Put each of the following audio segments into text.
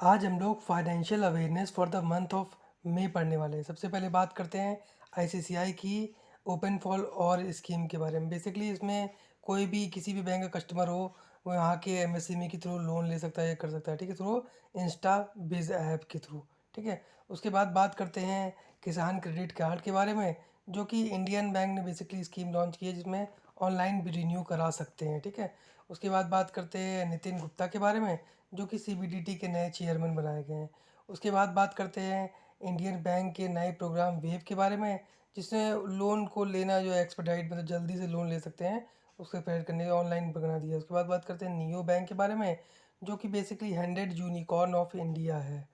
आज हम लोग financial awareness for the month of May पढ़ने वाले हैं। सबसे पहले बात करते हैं आईसीसीआई की ओपन फॉर और स्कीम के बारे में। बेसिकली इसमें कोई भी किसी भी बैंक का कस्टमर हो, वो यहाँ के एमएसएमई के थ्रू लोन ले सकता है या कर सकता है, ठीक है, थ्रू इंस्टा बिज ऐप के थ्रू, ठीक है। उसके बाद बात करते हैं किसान क्रेडिट कार्ड के बारे में, जो कि इंडियन बैंक ने बेसिकली स्कीम लॉन्च की है, जिसमें ऑनलाइन भी रिन्यू करा सकते हैं, ठीक है। उसके बाद बात करते हैं नितिन गुप्ता के बारे में, जो कि सीबीडीटी के नए चेयरमैन बनाए गए हैं। उसके बाद बात करते हैं इंडियन बैंक के नए प्रोग्राम वेव के बारे में, जिसमें लोन को लेना जो है एक्सपेडाइट, मतलब जल्दी से लोन ले सकते हैं, उसके पेड करने का ऑनलाइन बना दिया। उसके बाद बात करते हैं नियो बैंक के बारे में, जो कि बेसिकली 100 यूनिकॉर्न ऑफ इंडिया है,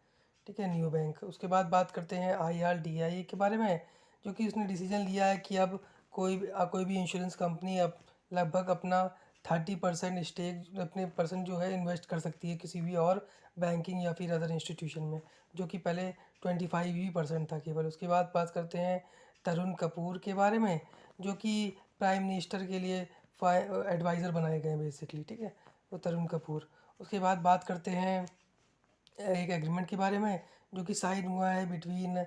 ठीक है, नियो बैंक। उसके बाद बात करते हैं आईआरडीआई के बारे में, जो कि उसने डिसीजन लिया है कि अब कोई भी इंश्योरेंस कंपनी अब लगभग अपना 30% स्टेक अपने पर्सन जो है इन्वेस्ट कर सकती है किसी भी और बैंकिंग या फिर अदर इंस्टीट्यूशन में, जो कि पहले 25% था केवल। उसके बाद बात करते हैं तरुण कपूर के बारे में, जो कि प्राइम मिनिस्टर के लिए एडवाइज़र बनाए गए हैं बेसिकली, ठीक है, वो तरुण कपूर। उसके बाद बात करते हैं एक एग्रीमेंट के बारे में, जो कि साइन हुआ है बिटवीन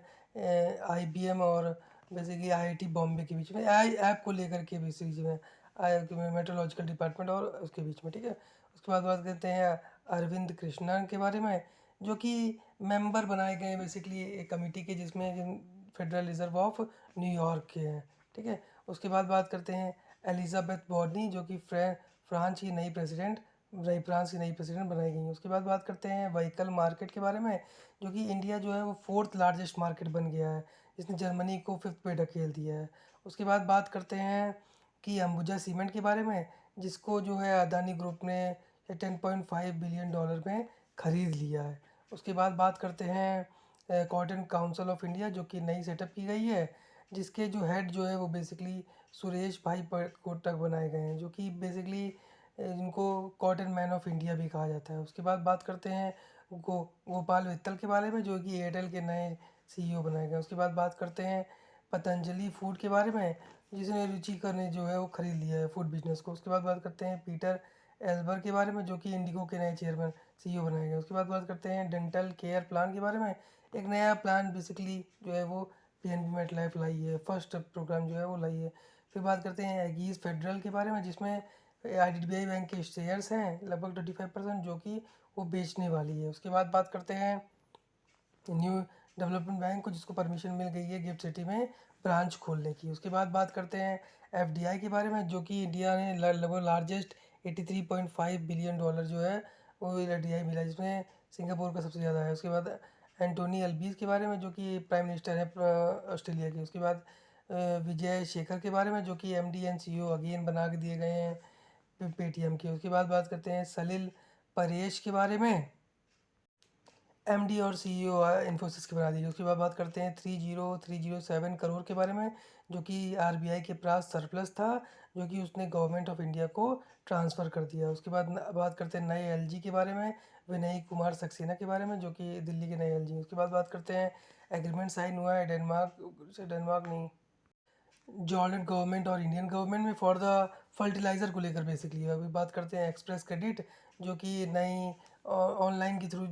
आईबीएम और बेसिकली आईआईटी बॉम्बे के बीच में, आई ऐप को लेकर के बेसिकली में मेट्रोलॉजिकल डिपार्टमेंट और उसके बीच में, ठीक है। उसके बाद बात करते हैं अरविंद कृष्णन के बारे में, जो कि मेंबर बनाए गए हैं बेसिकली एक कमेटी के, जिसमें फेडरल रिजर्व ऑफ न्यूयॉर्क के हैं, ठीक है। उसके बाद बात करते हैं एलिजाबेथ बॉर्नी, जो कि फ्रांस की नई प्रेसिडेंट बनाई गई हैं। उसके बाद बात करते हैं व्हीकल मार्केट के बारे में, जो कि इंडिया जो है वो फोर्थ लार्जेस्ट मार्केट बन गया है, जिसने जर्मनी को फिफ्थ पे ढकेल दिया है। उसके बाद बात करते हैं कि अंबुजा सीमेंट के बारे में, जिसको जो है अदानी ग्रुप ने 10.5 बिलियन डॉलर में ख़रीद लिया है। उसके बाद बात करते हैं कॉटन काउंसिल ऑफ इंडिया, जो कि नई सेटअप की गई है, जिसके जो हेड जो है वो बेसिकली सुरेश भाई कोटक बनाए गए हैं, जो कि बेसिकली इनको कॉटन मैन ऑफ इंडिया भी कहा जाता है। उसके बाद बात करते हैं गोपाल वित्तल के बारे में, जो कि एयरटेल के नए सीईओ बनाए गए। उसके बाद बात करते हैं पतंजलि फूड के बारे में, जिसने रुचिकर ने जो है वो ख़रीद लिया है फूड बिजनेस को। उसके बाद बात करते हैं पीटर एल्बर के बारे में, जो कि इंडिगो के नए चेयरमैन सीईओ बनाए गए। उसके बाद बात करते हैं डेंटल केयर प्लान के बारे में, एक नया प्लान बेसिकली जो है वो पीएनबी मेट लाइफ लाई है, फर्स्ट प्रोग्राम जो है वो लाई है। फिर बात करते हैं एगीज फेडरल के बारे में, जिसमें आईडीबीआई बैंक के शेयर्स हैं लगभग 25%, जो कि वो बेचने वाली है। उसके बाद बात करते हैं न्यू डेवलपमेंट बैंक को, जिसको परमिशन मिल गई है गिफ्ट सिटी में ब्रांच खोलने की। उसके बाद बात करते हैं एफडीआई के बारे में, जो कि इंडिया ने लगभग लार्जेस्ट 83.5 बिलियन डॉलर जो है वो एफडीआई मिला, जिसमें सिंगापुर का सबसे ज़्यादा है। उसके बाद एंटोनी अल्बीज के बारे में, जो कि प्राइम मिनिस्टर है ऑस्ट्रेलिया के। उसके बाद विजय शेखर के बारे में, जो कि एमडी एंड सीईओ अगेन बना के दिए गए हैं पेटीएम के। उसके बाद बात करते हैं सलिल परेश के बारे में, एमडी और सीईओ इन्फोसिस के बना दी। उसके बाद बात करते हैं 30307 करोड़ के बारे में, जो कि आरबीआई के पास सरप्लस था, जो कि उसने गवर्नमेंट ऑफ इंडिया को ट्रांसफ़र कर दिया। उसके बाद बात करते हैं नए एलजी के बारे में, विनय कुमार सक्सेना के बारे में, जो कि दिल्ली के नए एलजी। उसके बाद बात करते हैं एग्रीमेंट साइन हुआ है डेनमार्क नहीं, जॉर्डन गवर्नमेंट और इंडियन गवर्नमेंट में फॉर द फर्टिलाइज़र को लेकर बेसिकली। अभी बात करते हैं एक्सप्रेस क्रेडिट, जो कि नई ऑनलाइन के थ्रू,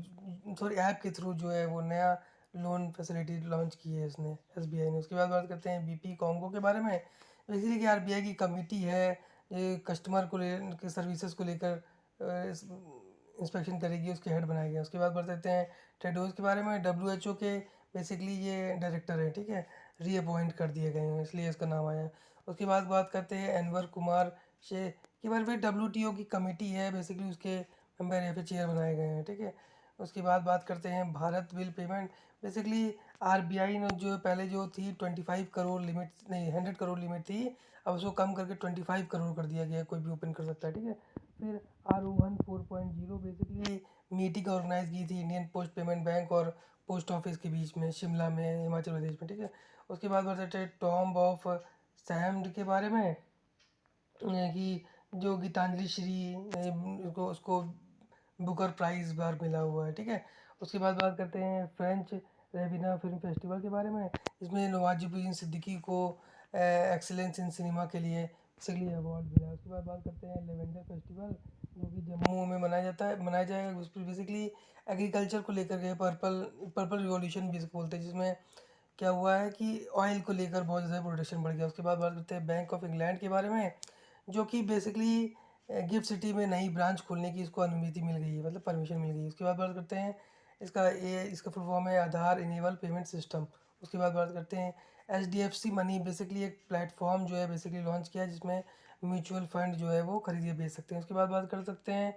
सॉरी ऐप के थ्रू जो है वो नया लोन फैसिलिटी लॉन्च की है इसने, एसबीआई ने। उसके बाद बात करते हैं बीपी कॉन्गो के बारे में, बेसिकली कि आरबीआई की कमिटी है ये कस्टमर को ले के सर्विसेज को लेकर इंस्पेक्शन करेगी, उसके हेड बनाए गए। उसके बाद बात करते हैं टेडोज के बारे में, डब्ल्यूएचओ के बेसिकली ये डायरेक्टर है, ठीक है, रीअपॉइंट कर दिए गए हैं, इसलिए इसका नाम आया। उसके बाद बात करते हैं अनवर कुमार शेख के बारे में, डब्ल्यूटीओ की कमेटी है बेसिकली, उसके मेंबर या फिर चेयर बनाए गए हैं, ठीक है। उसके बाद बात करते हैं Bharat bill payment, basically RBI ने जो पहले जो थी 25 करोड़ लिमिट, नहीं 100 करोड़ लिमिट थी, अब उसको कम करके 25 करोड़ कर दिया गया है, कोई भी ओपन कर सकता है, ठीक है। फिर RO1 4.0 बेसिकली मीटिंग ऑर्गेनाइज की थी इंडियन पोस्ट पेमेंट बैंक और पोस्ट ऑफिस के बीच में, शिमला में, हिमाचल प्रदेश में, ठीक है। उसके बाद बात करते हैं टॉम्ब ऑफ सैम्ड के बारे में, कि जो गीतांजलि श्री को उसको बुकर प्राइज़ बार मिला हुआ है, ठीक है। उसके बाद बात करते हैं फ्रेंच रेविना फिल्म फेस्टिवल के बारे में, इसमें नवाजुद्दीन सिद्दीकी को एक्सीलेंस इन सिनेमा के लिए बेसिकली अवार्ड मिला। उसके बाद बात करते हैं लेवेंडर फेस्टिवल, जो कि जम्मू में मनाया जाएगा। उस पर बेसिकली एग्रीकल्चर को लेकर के पर्पल रिवॉल्यूशन भी इसको बोलते हैं, जिसमें क्या हुआ है कि ऑयल को लेकर बहुत ज़्यादा प्रोडक्शन बढ़ गया। उसके बाद बात करते हैं बैंक ऑफ इंग्लैंड के बारे में, जो कि बेसिकली गिफ्ट सिटी में नई ब्रांच खोलने की इसको अनुमति मिल गई है, मतलब परमिशन मिल गई है। उसके बाद बात करते हैं इसका फुल फॉर्म है आधार इनेबल पेमेंट सिस्टम। उसके बाद बात करते हैं HDFC मनी, बेसिकली एक प्लेटफॉर्म जो है बेसिकली लॉन्च किया है, जिसमें म्यूचुअल फंड जो है वो खरीद या बेच सकते हैं। उसके बाद बात कर सकते हैं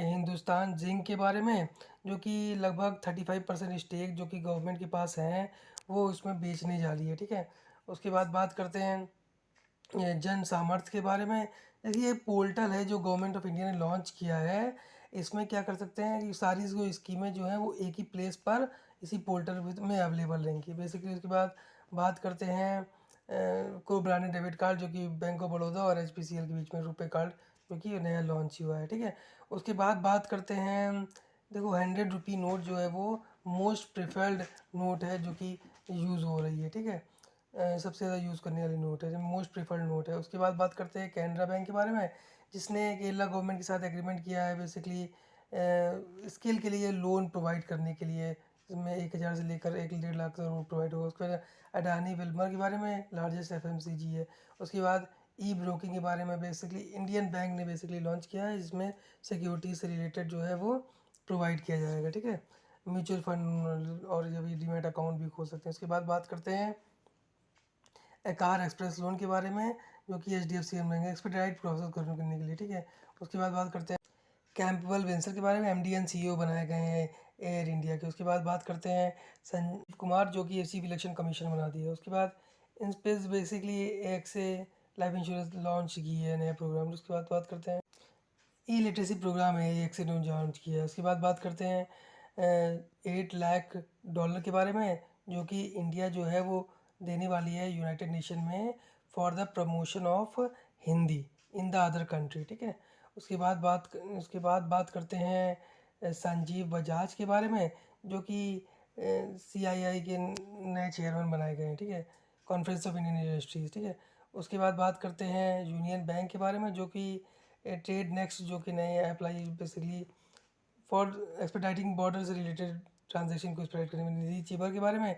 हिंदुस्तान जिंक के बारे में, जो कि लगभग 35% स्टेक जो कि गवर्नमेंट के पास है वो उसमें बेचने जा रही है, ठीक है। उसके बाद बात करते हैं जन सामर्थ्य के बारे में। देखिए, ये पोर्टल है जो गवर्नमेंट ऑफ इंडिया ने लॉन्च किया है। इसमें क्या कर सकते हैं कि सारी जो स्कीमें जो हैं वो एक ही प्लेस पर इसी पोर्टल में अवेलेबल रहेंगी बेसिकली। उसके बाद बात करते हैं को ब्रांडेड डेबिट कार्ड, जो कि बैंक ऑफ बड़ौदा और HPCL के बीच में रुपए कार्ड जो कि नया लॉन्च हुआ है, ठीक है। उसके बाद बात करते हैं, देखो 100 रुपी नोट जो है वो मोस्ट प्रेफर्ड नोट है जो कि यूज़ हो रही है, ठीक है। सबसे ज़्यादा यूज़ करने वाली नोट है, जो मोस्ट प्रेफर्ड नोट है। उसके बाद बात करते हैं कैनरा बैंक के बारे में, जिसने केरला गवर्नमेंट के साथ एग्रीमेंट किया है बेसिकली स्किल के लिए लोन प्रोवाइड करने के लिए, जिसमें 1,000 से लेकर 1 से 1.5 लाख तक प्रोवाइड होगा। उसके बाद अडानी विल्मर के बारे में, लार्जेस्ट FMCG है। उसके बाद ई ब्रोकिंग के बारे में बेसिकली इंडियन बैंक ने बेसिकली लॉन्च किया है, जिसमें सिक्योरिटी से रिलेटेड जो है वो प्रोवाइड किया जाएगा, ठीक है। म्यूचुअल फंड और जब ये डीमैट अकाउंट भी खोल सकते हैं। उसके बाद बात करते हैं कार एक्सप्रेस लोन के बारे में, जो कि HDFC बैंक एक्सपेडाइट प्रोसेस करने के लिए, ठीक है। उसके बाद बात करते हैं कैंपबेल वेंसर के बारे में, MD एंड CEO बनाए गए हैं एयर इंडिया के। उसके बाद बात करते हैं संजीव कुमार, जो कि चीफ इलेक्शन कमीशन बना दिया है। उसके बाद इंस्पेस बेसिकली एक से लाइफ इंश्योरेंस लॉन्च की है नया प्रोग्राम। उसके बाद बात करते हैं ई लिटरेसी प्रोग्राम है, एक से लॉन्च किया है। उसके बाद बात करते हैं $8 लाख के बारे में, जो कि इंडिया जो है वो देने वाली है यूनाइटेड नेशन में for the promotion of Hindi in the other country, ठीक है। उसके बाद बात करते हैं संजीव बजाज के बारे में, जो कि CII के नए चेयरमैन बनाए गए हैं, ठीक है, कॉन्फ्रेंस ऑफ इंडियन इंडस्ट्रीज, ठीक है। उसके बाद बात करते हैं यूनियन बैंक के बारे में, जो कि ट्रेड नेक्स्ट जो कि नए अप्लाई बेसिकली फॉर एक्सपेडाइटिंग बॉर्डर से रिलेटेड ट्रांजेक्शन को एक्सपेडाइट करने में। निधि चिबर के बारे में,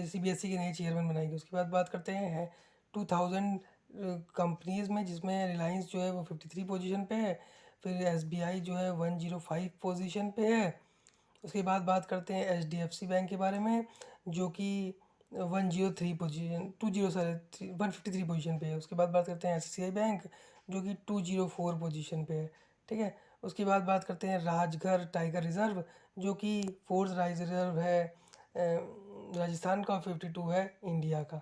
CBSE के नए चेयरमैन बनाएंगे। उसके बाद बात करते हैं 2000 कंपनीज़ में, जिसमें रिलायंस जो है वो 53 पोजीशन पे है, फिर SBI जो है 105 पोजीशन पे है। उसके बाद बात करते हैं HDFC बैंक के बारे में, जो कि 103 पोजीशन 20 सारे 153 पोजीशन पे है। उसके बाद बात करते हैं SCI बैंक, जो कि 204 पोजीशन पे है, ठीक है। उसके बाद बात करते हैं राजघर टाइगर रिजर्व, जो कि फोर्थ रिजर्व है राजस्थान का, 52 है इंडिया का।